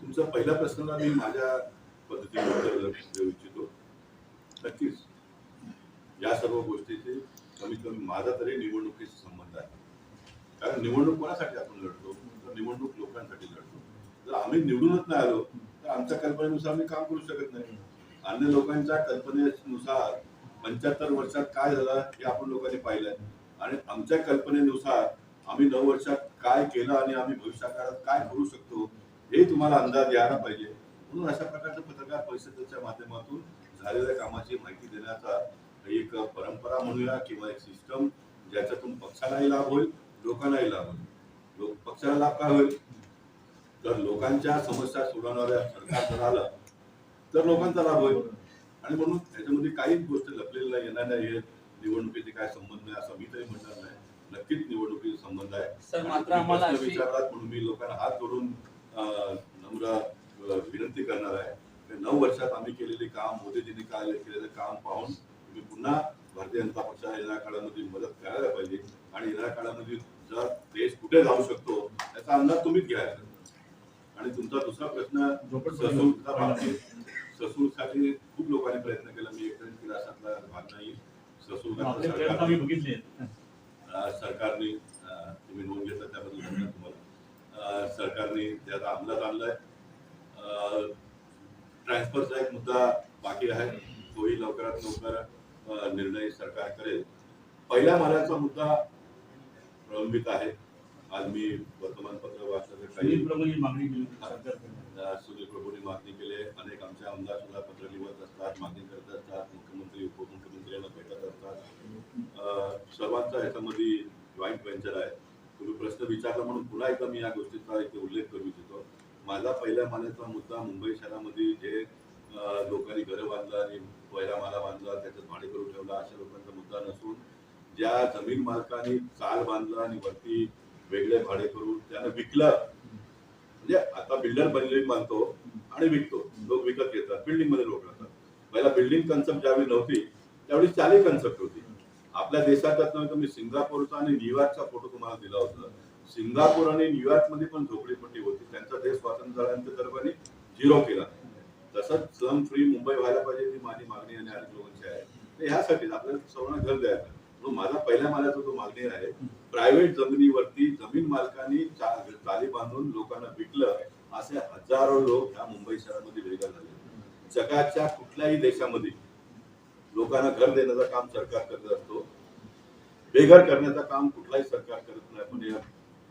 तुमचा पहिला प्रश्नाला मी माझ्या पद्धतीने उत्तर देऊ इच्छितो. नक्कीच या सर्व गोष्टीचे कमीत कमी माझा तरी निवडणुकीशी संबंध आहे. कारण निवडणूक कोणासाठी आपण लढतो? तर निवडणूक लोकांसाठी लढतो. जर आम्ही निवडूनच नाही आलो तर आमच्या कल्पनेनुसार आम्ही काम करू शकत नाही. अन्य लोकांच्या कल्पनेनुसार 75 वर्षात काय झालं हे आपण लोकांनी पाहिलंय आणि आमच्या कल्पनेनुसार आम्ही 9 वर्षात काय केलं आणि आम्ही भविष्यकाळात काय करू शकतो हे तुम्हाला अंदाज यायला पाहिजे. म्हणून अशा प्रकारच्या पत्रकार परिषदेच्या माध्यमातून झालेल्या कामाची माहिती देण्याचा एक परंपरा म्हणूया किंवा एक सिस्टम ज्याच्यातून पक्षालाही लाभ होईल, लोकांनाही लाभ होईल. पक्षाला लाभ काय होईल? तर लोकांच्या समस्या सोडवणाऱ्या सरकार जर आलं तर लोकांचा लाभ होईल. आणि म्हणून त्याच्यामध्ये काहीच गोष्ट लपलेली नाही, येणार नाही. निवडणुकीचे काय संबंध नाही असं मी तरी म्हणणार नाही. नक्कीच निवडणुकीचा संबंध आहे. सर मात्र आम्हाला विचारलात म्हणून मी लोकांना हात जोडून नम्र विनंती करणार आहे. 9 वर्षात आम्ही केलेले काम, मोदीजींनी काय केलेलं काम पाहून तुम्ही पुन्हा भारतीय जनता पक्षाला येणाऱ्या काळामध्ये मदत करायला पाहिजे आणि येणाऱ्या काळामध्ये जर देश कुठे जाऊ शकतो याचा अंदाज तुम्हीच घ्यायचा. आणि तुमचा दुसरा प्रश्न ससूरसाठी खूप लोकांनी प्रयत्न केला. मी एकट्याने केला अशातला भाग नाही. सरकारने तुम्ही नोंद घेतला त्याबद्दल धन्यवाद तुम्हाला. सरकारने त्याचा अंमलात आणलाय. ट्रान्सफरचा एक मुद्दा बाकी आहे, तोही लवकरात लवकर निर्णय सरकार करेल. पहिल्या माल्याचा मुद्दा प्रलंबित आहे. आज मी वर्तमानपत्र वाचलं, काही मागणी केली, सुनील प्रभूंनी मागणी केली. अनेक आमचे आमदार सुद्धा पत्र लिहत असतात, मागणी करत असतात, मुख्यमंत्री उपमुख्यमंत्र्यांना भेटत असतात. सर्वांचा ह्याच्यामध्ये जॉईंट व्हेंचर आहे. तुम्ही प्रश्न विचारला म्हणून पुन्हा एकदा मी या गोष्टीचा इथे उल्लेख करू इच्छितो. माझा पहिल्या माल्याचा मुद्दा मुंबई शहरामध्ये जे लोकांनी घरं बांधलं आणि पहिला माला बांधला त्याच्यात भाडे करून ठेवला अशा लोकांचा मुद्दा नसून ज्या जमीन मालकांनी चाल बांधला आणि वरती वेगळे भाडे करून त्यानं विकलं. म्हणजे आता बिल्डर बिल्डिंग बांधतो आणि विकतो, लोक विकत घेतात, बिल्डिंग मध्ये लोक राहतात. पहिला बिल्डिंग कन्सेप्ट ज्यावेळी नव्हती त्यावेळी चाली कन्सेप्ट होती. आपल्या देशातच नव्हे तर मी सिंगापूरचा आणि न्यूयॉर्कचा फोटो तुम्हाला दिला होता. सिंगापूर आणि न्यूयॉर्क मध्ये पण झोपडीपट्टी होती. त्यांचा देश स्वातंत्र्य झाल्यानंतर सर्वांनी झिरो केला. तसंच स्लम फ्री मुंबई व्हायला पाहिजे ही माझी मागणी आणि अनेक लोकांची आहे. तर ह्यासाठी आपल्याला सर्वांना घर द्यायचं. म्हणून माझा पहिल्या माल्याचा जो मागणी आहे, प्रायव्हेट जमिनीवरती जमीन मालकांनी चाली बांधून लोकांना विकलं. असे हजारो लोक ह्या मुंबई शहरामध्ये बेघर झाले. जगाच्या कुठल्याही देशामध्ये लोकांना घर देण्याचं काम सरकार करत असतो, बेघर करण्याचं काम कुठलाही सरकार करत नाही. पण या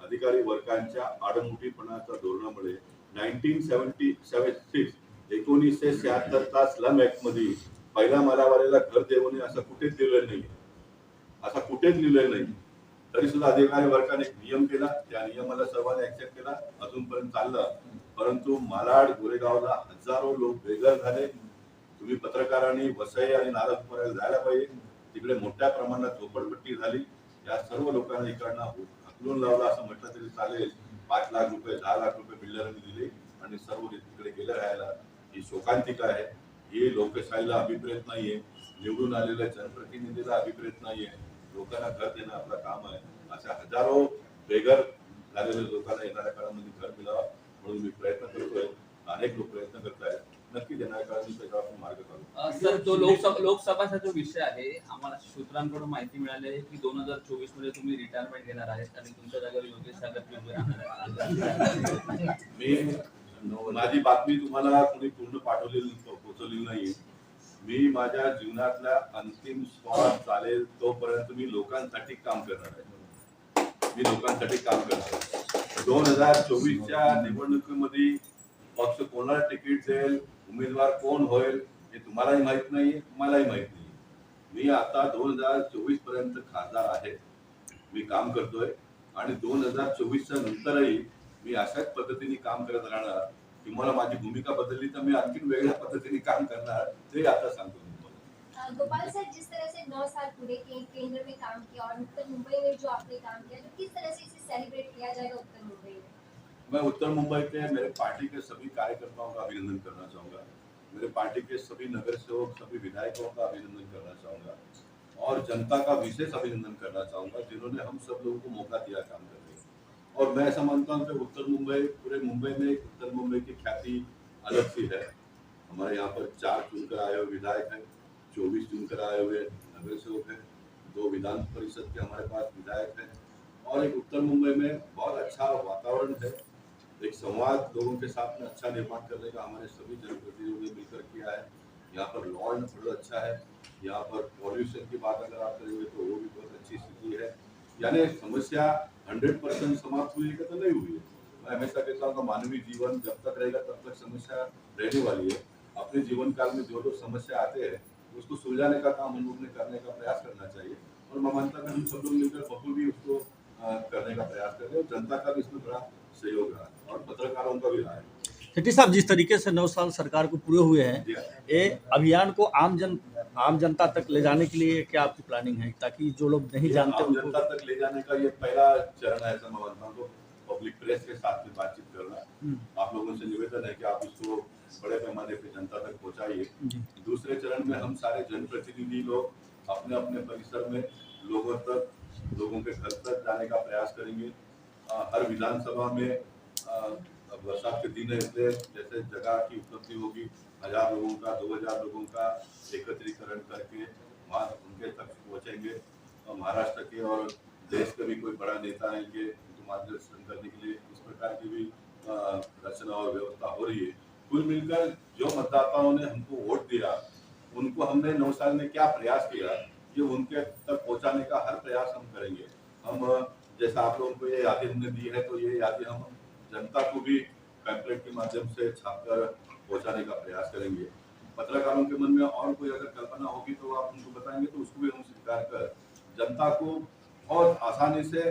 अधिकारी वर्गांच्या आडमुठीपणाच्या धोरणामुळे 1976 स्लम ऍक्ट मध्ये पहिल्या मालावाल्याला घर देऊ नये असं कुठेच दिलेलं नाही, असं कुठेच लिहिलेलं नाही. तरी सुद्धा अधिकारी वर्गाने एक नियम केला, त्या नियमाला सर्वांनी ऍक्सेप्ट केला, अजूनपर्यंत चाललं. परंतु मालाड गोरेगावला हजारो लोक बेघर झाले. तुम्ही पत्रकारांनी वसई आणि नारायणपुराला जायला पाहिजे. तिकडे मोठ्या प्रमाणात झोपडपट्टी झाली. या सर्व लोकांना इकडनं हकलून लावला असं म्हटलं तरी चालेल. 5 लाख रुपये 10 लाख रुपये बिल्डरांनी दिले आणि सर्व तिकडे गेले राहायला. ही शोकांतिका आहे. ही लोकशाहीला अभिप्रेत नाहीये, निवडून आलेल्या जनप्रतिनिधीला अभिप्रेत नाहीये. लोकांना घर देणं आपलं काम आहे. अशा हजारो बेघर झालेल्या लोकांना येणाऱ्या काळामध्ये घर मिळावं म्हणून मी प्रयत्न करतोय. अनेक लोक प्रयत्न करत आहेत. नक्की येणाऱ्या काळात त्याच्यावर आपण मार्ग काढू. सर, तो लोकसभाचा जो विषय आहे, आम्हाला सूत्रांकडून माहिती मिळाली आहे की 2024 मध्ये तुम्ही रिटायरमेंट घेणार आहेत आणि तुमच्या जागेवर योगेश सागर उभे राहणार आहेत. माझी बातमी तुम्हाला कोणी पूर्ण पोहोचवलेली नाही. मी माझ्या जीवनातल्या अंतिम श्वास चालेल तोपर्यंत मी लोकांसाठी काम करणार आहे. मी लोकांसाठी काम करणार आहे. 2024च्या निवडणुकीमध्ये पक्ष कोणाला तिकीट देईल, उमेदवार कोण होईल हे तुम्हालाही माहित नाही, मलाही माहित नाही. मी आता 2024 पर्यंत खासदार आहे. मी काम करतोय आणि 2024च्या नंतरही मी अशाच पद्धतीने काम करत राहणार. तुम्हाला माझी भूमिका बदलली तर मैं आणखी वेगळ्या पद्धतीने काम करणार, ते आता सांगतो तुम्हाला. गोपाल सर, जिस तरह से 9 साल पूरे केंद्र में काम किया और उत्तर मुंबई में जो आपने काम किया, तो किस तरह से इसे सेलिब्रेट किया जाएगा उत्तर मुंबई में? मैं उत्तर मुंबई के मेरे पार्टी के सभी कार्यकर्ताओं का अभिनंदन करना चाहूँगा. मेरे पार्टी के सभी नगर सेवक, सभी विधायकों का अभिनंदन करना चाहूँगा और जनता का विशेष अभिनंदन करना चाहूँगा जिन्होंने हम सब लोगों को मौका दिया काम करने. और मैं ऐसा मानता हूँ कि उत्तर मुंबई, पूरे मुंबई में उत्तर मुंबई की ख्याति अलग सी है। हमारे यहाँ पर 4 चुनकर आए हुए विधायक हैं, 24 चुनकर आए हुए नगर सेवक हैं, 2 विधान परिषद के हमारे पास विधायक हैं, और एक उत्तर मुंबई में बहुत अच्छा वातावरण है। एक संवाद लोगों के साथ में अच्छा निर्माण करने का हमारे सभी जनप्रतिनिधियों ने मिलकर किया है। यहाँ पर लॉ एंड ऑर्डर अच्छा है। यहाँ पर पॉल्यूशन की बात अगर आप करेंगे तो वो भी बहुत अच्छी स्थिति है। यानी समस्या 100% समाप्त हुई है तो नहीं हुई है। मैं हमेशा कहता हूँ कि मानवीय जीवन जब तक रहेगा तब तक समस्या रहने वाली है। अपने जीवन काल में जो समस्या आते हैं उसको सुलझाने का काम हम लोग ने करने का प्रयास करना चाहिए, और मैं मानता हूँ कि हम सब लोग मिलकर बखूबी उसको करने का प्रयास कर रहे हैं, और जनता का भी इसमें बड़ा सहयोग रहा है और पत्रकारों का भी रहा है। शेट्टी साहब, जिस तरीके से 9 साल सरकार को पूरे हुए हैं, जी हाँ। ये अभियान को आम जनता तक ले जाने के लिए क्या आपकी प्लानिंग है, ताकि जो लोग नहीं जानते आम उनको? जनता तक ले जाने का ये पहला चरण है, ऐसा मैं मानता हूँ। तो पब्लिक प्रेस के साथ में बातचीत करना, आप लोगों से निवेदन है कि आप इसको बड़े पैमाने पे जनता तक पहुंचाइए। जी। दूसरे चरण में हम सारे जनप्रतिनिधि लोग अपने अपने परिसर में लोगों तक, लोगों के घर तक जाने का प्रयास करेंगे। हर विधानसभा में बरसात के दिन है, इसलिए जैसे जगह की उपलब्धि होगी, 1000 लोगों का, 2000 लोगों का एकत्रीकरण करके वहाँ उनके तक पहुँचेंगे। महाराष्ट्र के और देश के भी कोई बड़ा नेता आएंगे उनको मार्गदर्शन करने के लिए। इस प्रकार की भी रचना और व्यवस्था हो रही है। कुल मिलकर जो मतदाताओं ने हमको वोट दिया, उनको हमने 9 साल में क्या प्रयास किया, ये उनके तक पहुंचाने का हर प्रयास हम करेंगे। हम जैसा आप लोगों को ये यादें हमने दी है, तो ये यादें हम जनता को भी पैम्पलेट के माध्यम से छापकर पहुंचाने का प्रयास करेंगे। पत्रकारों के मन में और कोई अगर कल्पना होगी तो आप उनको बताएंगे, तो उसको भी हम स्वीकार कर जनता को बहुत आसानी से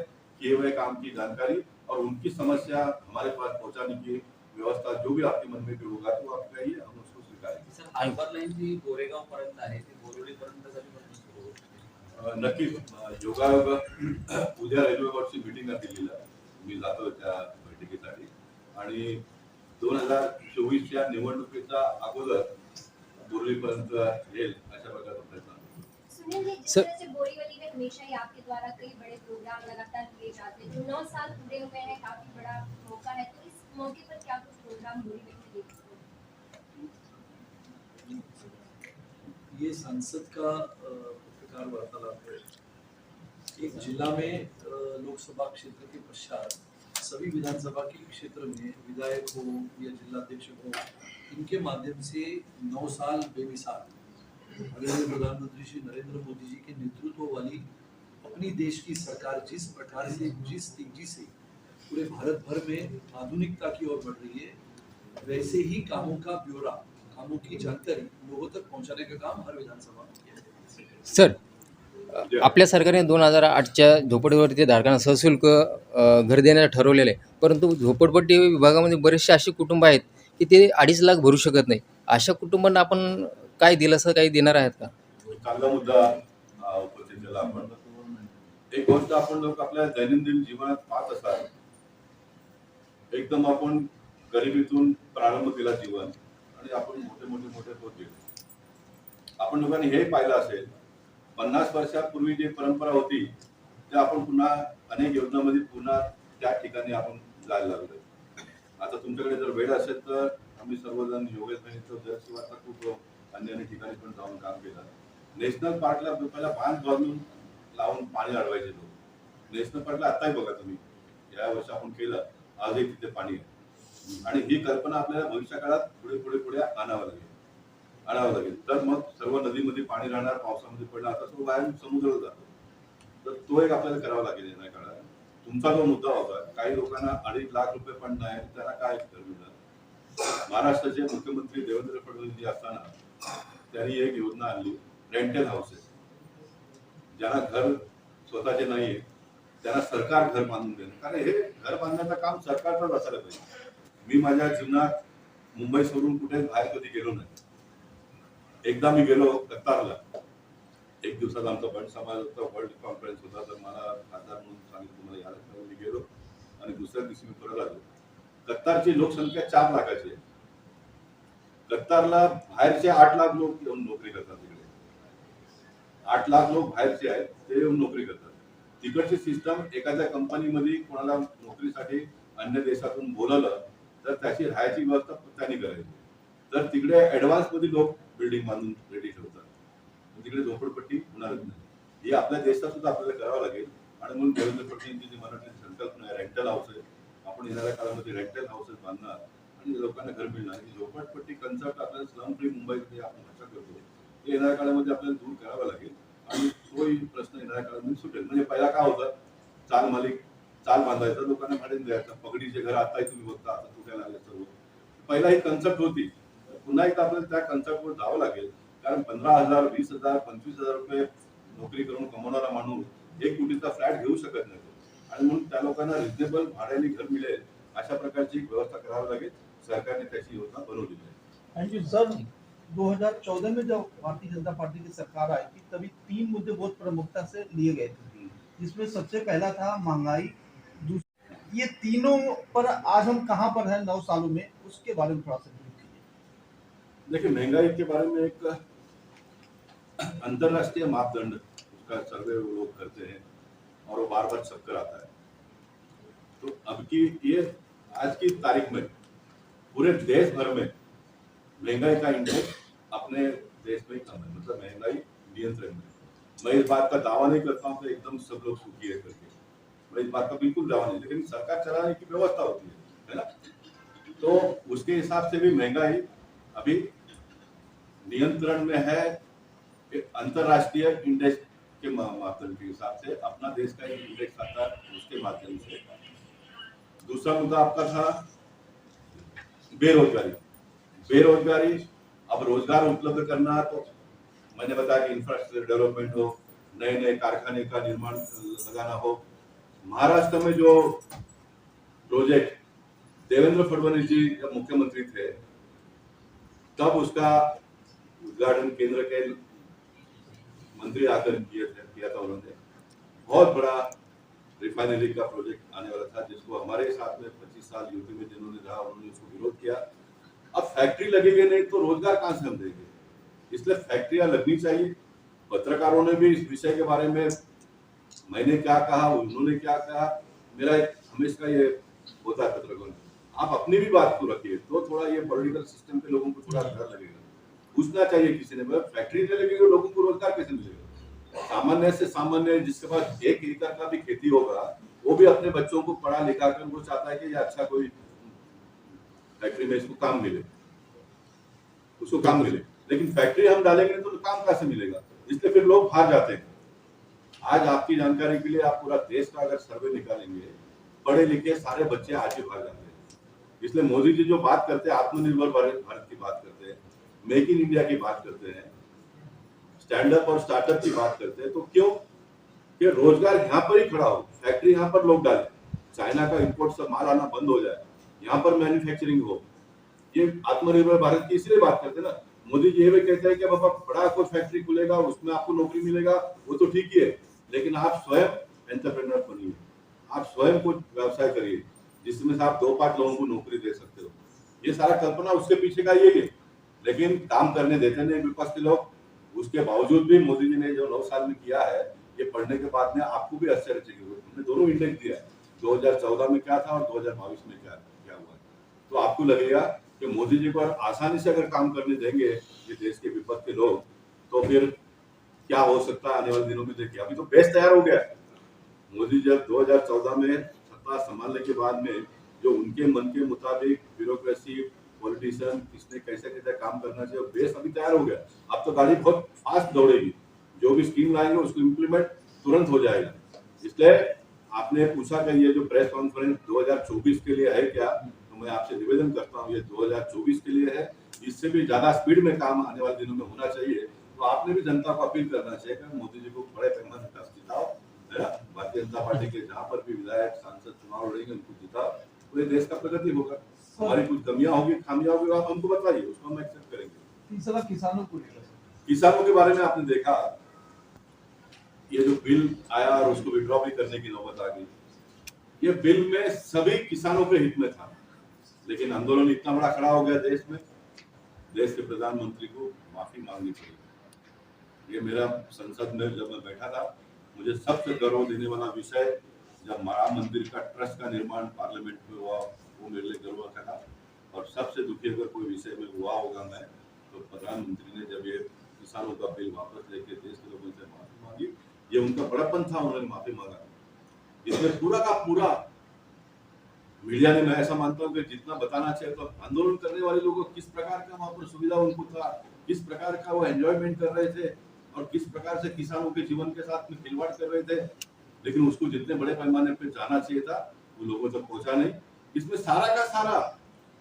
किए हुए काम की जानकारी और उनकी समस्या हमारे पास पहुंचाने की व्यवस्था जो भी आपके मन में भी होगा तो आप कहिए, हम उसको स्वीकारेंगे। सर, हार्बर लाईन जी गोरेगाव पर्यंत आहे, ती बोरिवली पर्यंत कधीपासून सुरू होईल? नक्कीच योगायोग उद्या रेल्वे बोर्डची मीटिंग आहे दिल्लीला, मी जातो त्या बैठकीसाठी, आणि 2024च्या निवडणुकीच्या अगोदर बोरिवलीपर्यंत येईल अशा प्रकारचा प्रयत्न आहे। सुनील जी, जिस सर- तरह से बोरीवली में हमेशा ही आपके द्वारा कई बड़े प्रोग्राम लगातार किए जाते हैं, जो 9 साल पूरे हुए हैं, काफी बड़ा मौका है, तो इस मौके पर क्या कुछ प्रोग्राम बोरीवली में देख सकते हैं? ये संसद का पत्रकार वार्तालाप है। एक जिला में लोकसभा क्षेत्र के पश्चात सभी विधानसभा के क्षेत्र में विधायक हो या जिलाध्यक्ष हो, इनके माध्यम से 9 साल बेमिसाल आदरणीय प्रधानमंत्री श्री नरेंद्र मोदी जी के नेतृत्व वाली अपनी देश की सरकार जिस प्रकार से, जिस तेजी से पूरे भारत भर में आधुनिकता की ओर बढ़ रही है, वैसे ही कामों का ब्यौरा, कामों की जानकारी लोगों तक पहुंचाने का काम हर विधानसभा में किया जाएगा। सर, आपल्या सरकारने 2008च्या झोपडपट्टी धारकांना सशुल्क घर देण्याचं ठरवलेलं आहे, परंतु झोपडपट्टी विभागामध्ये बरेचसे असे कुटुंब आहेत की ते 2.5 लाख भरू शकत नाही. अशा कुटुंबांना आपण काय दिलासा काही देणार आहेत का? चांगला मुद्दा उपस्थित केला आपण। एक गोष्ट आपण लोक आपल्या दैनंदिन जीवनात पाहत असाल, एकदम आपण गरिबीतून प्रारंभ केला जीवन आणि आपण मोठे होत गेलो। आपण लोकांनी हे पाहिलं असेल, 50 वर्षापूर्वी जी परंपरा होती त्या आपण पुन्हा अनेक योजनांमध्ये पुन्हा त्या ठिकाणी आपण जायला लागलो। आता तुमच्याकडे जर वेळ असेल तर आम्ही सर्वजण योगेश भाईंचं जलशिवारचा खूप अन्य ठिकाणी पण जाऊन काम केलं। नॅशनल पार्कला पहिला बांध बांधून लावून पाणी अडवायचे लोक। नॅशनल पार्कला आताही बघा तुम्ही, या वर्षी आपण केलं, आजही तिथे पाणी आहे, आणि ही कल्पना आपल्याला भविष्य काळात पुढे आणावं लागेल। तर मग सर्व नदीमध्ये पाणी राहणार, पावसामध्ये पडणार, आता तो बाहेर समुद्राला जातो, तर तो एक आपल्याला करावा लागेल येणाऱ्या काळात। तुमचा जो मुद्दा होता, काही लोकांना 2.5 लाख रुपये पण नाही, त्यांना काय मिळणार? महाराष्ट्राचे मुख्यमंत्री देवेंद्र फडणवीस जी असताना त्यांनी एक योजना आणली, रेंटल हाऊसेस। ज्यांना घर स्वतःचे नाहीये त्यांना सरकार घर बांधून देणं, कारण हे घर बांधण्याचं काम सरकारचं असायला पाहिजे। मी माझ्या जीवनात मुंबई सोडून कुठे बाहेर कधी गेलो नाही। एकदा मी गेलो कतारला, एक दिवसात आमचा बंड समाजाचा वर्ल्ड कॉन्फरन्स होता, तर मला खासदार म्हणून सांगितलं, मला यायला नाही, मी गेलो आणि दुसऱ्या दिवशी मी परत आलो। कतारची लोकसंख्या 4 लाखाची आहे। कतारला बाहेरचे 8 लाख लोक येऊन नोकरी करतात तिकडे। 8 लाख लोक बाहेरचे आहेत, ते येऊन नोकरी करतात। तिकडची सिस्टम एखाद्या कंपनीमध्ये कोणाला नोकरीसाठी अन्य देशातून बोलवलं तर त्याची राहायची व्यवस्था त्यांनी करायची. तर तिकडे ऍडव्हान्स मध्ये लोक बिल्डिंग बांधून रेडी ठेवतात, तिकडे झोपडपट्टी होणारच नाही. ही आपल्या देशात सुद्धा आपल्याला करावं लागेल. आणि म्हणून देवेंद्र फडणवीसांची जी मराठी संकल्पना आहे रेंटल हाऊसेस, आपण येणाऱ्या काळामध्ये रेंटल हाऊसेस बांधणार आणि लोकांना घर मिळणार. ही झोपडपट्टी कन्सेप्ट आपल्याला स्लम फ्री मुंबईमध्ये आपण भाषा करतो ते येणाऱ्या काळामध्ये आपल्याला दूर करावं लागेल आणि तोही प्रश्न येणाऱ्या काळामध्ये सुटेल. म्हणजे पहिला काय होतं, चाल मालिक चाल बांधायचं, लोकांना भाडे द्यायचं, पगडीचे घर आताही तुम्ही बघता आता तुटायला लागले सर्व. पहिला ही कन्सेप्ट होती, पुन्हा एकदा आपल्याला त्या कन्सेप्टवर जावं लागेल. कारण 15,000, 20,000, 25,000 रुपये नोकरी करून कमवणारा माणूस 1 कोटीचा फ्लॅट घेऊ शकत नाही. आणि म्हणून त्या लोकांना रिजनेबल भाड्याने घर मिळेल अशा प्रकारची व्यवस्था करावी लागेल. सरकारने त्याची योजना बनवलेली आहे. Thank you sir. 2014 में जब भारतीय जनता पार्टी की सरकार आई थी तभी 3 मुद्दे बहुत प्रमुखता से लिए गए थे, जिसमें सबसे पहला था महंगाई। ये तीनों पर आज हम कहाँ पर हैं 9 सालों में, उसके बारे में थोड़ा सा brief कीजिए। देखिए, महंगाई के बारे में एक अंतरराष्ट्रीय मापदंड उसका सर्वे वो लोग करते हैं और वो बार बार चक्कर आता है। तो अब की ये आज की तारीख में पूरे देश भर में महंगाई का इंडेक्स अपने देश में कम है, मतलब महंगाई नियंत्रण में। मैं इस बात का दावा नहीं करता हूँ कि एकदम सब लोग सुखी है करके, मैं इस बात का बिल्कुल दावा नहीं, लेकिन सरकार चलाने की व्यवस्था होती है ना, तो उसके हिसाब से भी महंगाई अभी नियंत्रण में है। एक अंतरराष्ट्रीय इंडेक्स के मापदंड के हिसाब से अपना देश का एक इंडेक्स आता है, उसके माध्यम से। दूसरा मुद्दा आपका था बेरोजगारी। बेरोजगारी, अब रोजगार उपलब्ध करना, तो मैंने बताया कि इंफ्रास्ट्रक्चर डेवलपमेंट हो, नए नए कारखाने का निर्माण लगाना हो। महाराष्ट्र में जो प्रोजेक्ट देवेंद्र फडणवीस जी जब मुख्यमंत्री थे तब उसका उद्घाटन केंद्र के मंत्री आकर किया था उन्होंने। बहुत बड़ा रिफाइनरी का प्रोजेक्ट आने वाला था, जिसको हमारे साथ में 25 साल यूपी में जिन्होंने रहा उन्होंने उसको विरोध किया। अब फैक्ट्री लगेगी नहीं तो रोजगार कहां से हम देंगे, इसलिए फैक्ट्रियां लगनी चाहिए। पत्रकारों ने भी इस विषय के बारे में मैंने क्या कहा, उन्होंने क्या कहा, मेरा हमेशा ये होता है पत्रकारों में, आप अपनी भी बात को रखिए तो थोड़ा ये पॉलिटिकल सिस्टम के लोगों को थोड़ा डर लगेगा। पूछना चाहिए किसी ने, फैक्ट्री नहीं लगेगी तो लोगों को रोजगार कैसे मिलेगा। सामान्य से सामान्य जिसके पास 1 एकड़ का भी खेती होगा वो भी अपने बच्चों को पढ़ा लिखा कर वो चाहता है कि ये अच्छा कोई फैक्ट्री में इसको काम मिले, उसको काम मिले, लेकिन फैक्ट्री हम डालेंगे तो काम कैसे मिलेगा, इसलिए फिर लोग बाहर जाते हैं। आज आपकी जानकारी के लिए आप पूरा देश का अगर सर्वे निकालेंगे, पढ़े लिखे सारे बच्चे आज ही बाहर जाते हैं। इसलिए मोदी जी जो बात करते हैं आत्मनिर्भर भारत की बात करते हैं, मेक इन इंडिया की बात करते हैं, स्टैंड अप और स्टार्टअप की बात करते हैं, तो क्यों कि रोजगार यहाँ पर ही खड़ा हो, फैक्ट्री यहाँ पर लोग डालें, चाइना का इंपोर्ट सब माल आना बंद हो जाए, यहाँ पर मैन्युफैक्चरिंग हो। ये आत्मनिर्भर भारत की इसलिए बात करते हैं ना। मोदी जी ये भी कहते हैं कि बाबा बड़ा कोई फैक्ट्री खुलेगा उसमें आपको नौकरी मिलेगा, वो तो ठीक ही है, लेकिन आप स्वयं एंटरप्रेन्योर बनिए, आप स्वयं कुछ व्यवसाय करिए जिसमें से आप 2-5 लोगों को नौकरी दे सकते हो। ये सारा कल्पना उसके पीछे का ये है, लेकिन काम करने देते नहीं विपक्ष के लोग। उसके बावजूद भी मोदी जी ने जो 9 साल में किया है, ये पढ़ने के बाद में आपको भी आश्चर्य चाहिए। हमने दोनों इंडेक्स दिया है, 2014 में क्या था और 2022 में क्या हुआ है, तो आपको लगेगा कि मोदी जी को आसानी से अगर काम करने देंगे ये देश के विपक्ष के लोग, तो फिर क्या हो सकता है आने वाले दिनों में। देखिए अभी तो बेस तैयार हो गया है। मोदी जब 2014 में सत्ता संभालने के बाद में जो उनके मन के मुताबिक ब्यूरोक्रेसी, पॉलिटिशियन किसने कैसे कैसे काम करना चाहिए, बेस अभी तैयार हो गया। अब तो गाड़ी बहुत फास्ट दौड़ेगी, जो भी स्कीम लाएंगे उसको इम्प्लीमेंट तुरंत हो जाएगा। इसलिए आपने पूछा कि ये जो प्रेस कॉन्फ्रेंस 2024 के लिए है क्या, तो मैं आपसे निवेदन करता हूँ ये 2024 के लिए है। इससे भी ज्यादा स्पीड में काम आने वाले दिनों में होना चाहिए। तो आपने भी जनता को अपील करना चाहिए कि मोदी जी को बड़े पैमाने पर जिताओ, है ना। भारतीय जनता पार्टी के जहाँ पर भी विधायक सांसद चुनाव लड़ेंगे उनको जिताओ, तो ये देश का प्रगति होगा। हमारी कुछ कमियां होगी, खामियां होगी, आप हमको बताइए, उसको हम एक्सेप्ट करेंगे। तीसरा किसानों को लेकर, किसानों के बारे में आपने देखा ये जो बिल आया और उसको विड्रॉ भी करने की नौबत आ गई। ये बिल में सभी किसानों के हित में था, लेकिन आंदोलन इतना बड़ा खड़ा हो गया देश में, देश के प्रधानमंत्री को माफी मांगनी पड़ी। ये मेरा संसद में जब मैं बैठा था, मुझे सबसे गर्व देने वाला विषय जब राम मंदिर का ट्रस्ट का निर्माण पार्लियामेंट में हुआ, वो मेरे लिए गर्व का था। और सबसे दुखी अगर कोई विषय में हुआ होगा मैं, तो प्रधानमंत्री ने जब ये किसानों का बिल वापस लेके देश के लोगों से माफी मांगी, ये उनका बड़प्पन था, उन्होंने माफी मांगा। इसमें पूरा का पूरा मीडिया ने, मैं ऐसा मानता हूँ कि जितना बताना चाहिए, तो आंदोलन करने वाले लोगों को किस प्रकार का वहाँ पर सुविधा उनको था, किस प्रकार का वो एंजॉयमेंट कर रहे थे और किस प्रकार से किसानों के जीवन के साथ में खिलवाड़ कर रहे थे, लेकिन उसको जितने बड़े पैमाने पे जाना चाहिए था वो लोगों तक पहुंचा नहीं। इसमें सारा का सारा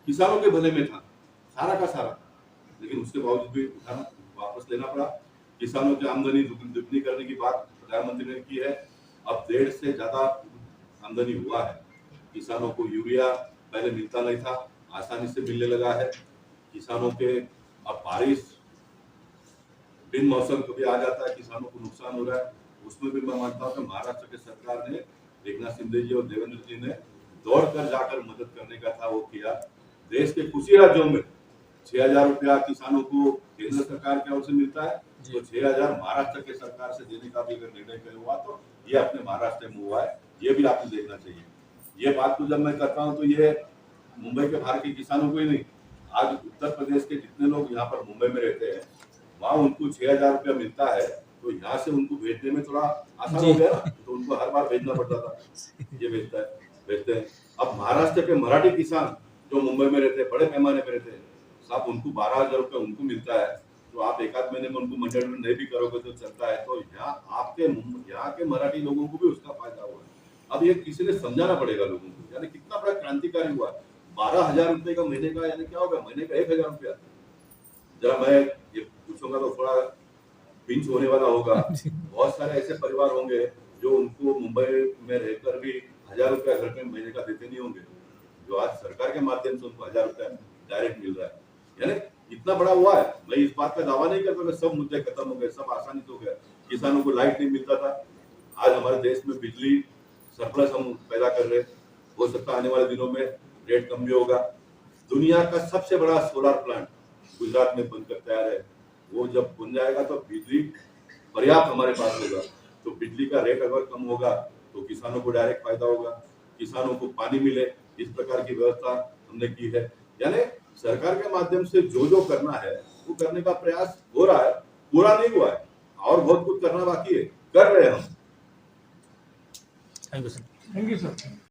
किसानों के भले में था, सारा का सारा, लेकिन उसके बावजूद भी वापस लेना पड़ा। किसानों की आमदनी दुगनी करने की बात प्रधानमंत्री ने की है। अब 1.5 से ज्यादा आमदनी हुआ है। किसानों को यूरिया पहले मिलता नहीं था, आसानी से मिलने लगा है। किसानों के अब बारिश बिन मौसम कभी आ जाता है, किसानों को नुकसान हो रहा है। उसमें भी मैं मानता हूँ कि महाराष्ट्र की सरकार ने, एकनाथ शिंदे जी और देवेंद्र जी ने दौड़ कर जाकर मदद करने का था, वो किया। देश के कुछ ही राज्यों में 6,000 रुपया किसानों को केंद्र सरकार की ओर से मिलता है, तो 6,000 महाराष्ट्र के सरकार से देने का भी अगर निर्णय किया हुआ तो ये अपने महाराष्ट्र में हुआ है। ये भी आपको देखना चाहिए। ये बात को जब मैं करता हूँ तो ये मुंबई के बाहर के किसानों को ही नहीं, आज उत्तर प्रदेश के जितने लोग यहाँ पर मुंबई में रहते हैं, वहाँ उनको 6,000 रुपया मिलता है, तो यहाँ से उनको भेजने में थोड़ा आसान हो गया ना, तो उनको हर बार भेजना पड़ता था, ये भेजते हैं। अब महाराष्ट्र के मराठी किसान जो मुंबई में रहते हैं, बड़े पैमाने पर रहते हैं, साहब उनको 12,000 रुपया उनको मिलता है, तो आप एक आध महीने में उनको मंडल में नहीं भी करोगे तो चलता है। तो यहाँ के मराठी लोगों को भी उसका फायदा हुआ है। अब ये किसी ने समझाना पड़ेगा लोगों को, यानी कितना बड़ा क्रांतिकारी हुआ। 12,000 रुपए का महीने का, यानी क्या होगा, महीने का 1,000 रुपया। जरा मैं ये पूछूंगा तो थोड़ा पिंच होने वाला होगा। बहुत सारे ऐसे परिवार होंगे जो उनको मुंबई में रहकर भी 1,000 रुपया घर में महीने का देते नहीं होंगे, जो आज सरकार के माध्यम से उनको 1,000 रुपया डायरेक्ट मिल रहा है। यानी इतना बड़ा हुआ है। मैं इस बात का दावा नहीं करता कि सब मुद्दे खत्म हो गए, सब आसानी से हो गया। किसानों को लाइट नहीं मिलता था, आज हमारे देश में बिजली सरप्लस हम पैदा कर रहे हैं। हो सकता है आने वाले दिनों में रेट कम भी होगा। दुनिया का सबसे बड़ा सोलर प्लांट गुजरात में बनकर तैयार है। वो जब बन जाएगा तो बिजली पर्याप्त हमारे पास होगा, तो बिजली का रेट अगर कम होगा तो किसानों को डायरेक्ट फायदा होगा, किसानों को पानी मिले, इस प्रकार की व्यवस्था हमने की है। यानी सरकार के माध्यम से जो करना है वो करने का प्रयास हो रहा है, पूरा नहीं हुआ है, और बहुत कुछ करना बाकी है, कर रहे हैं हम। Thank you sir. Thank you sir.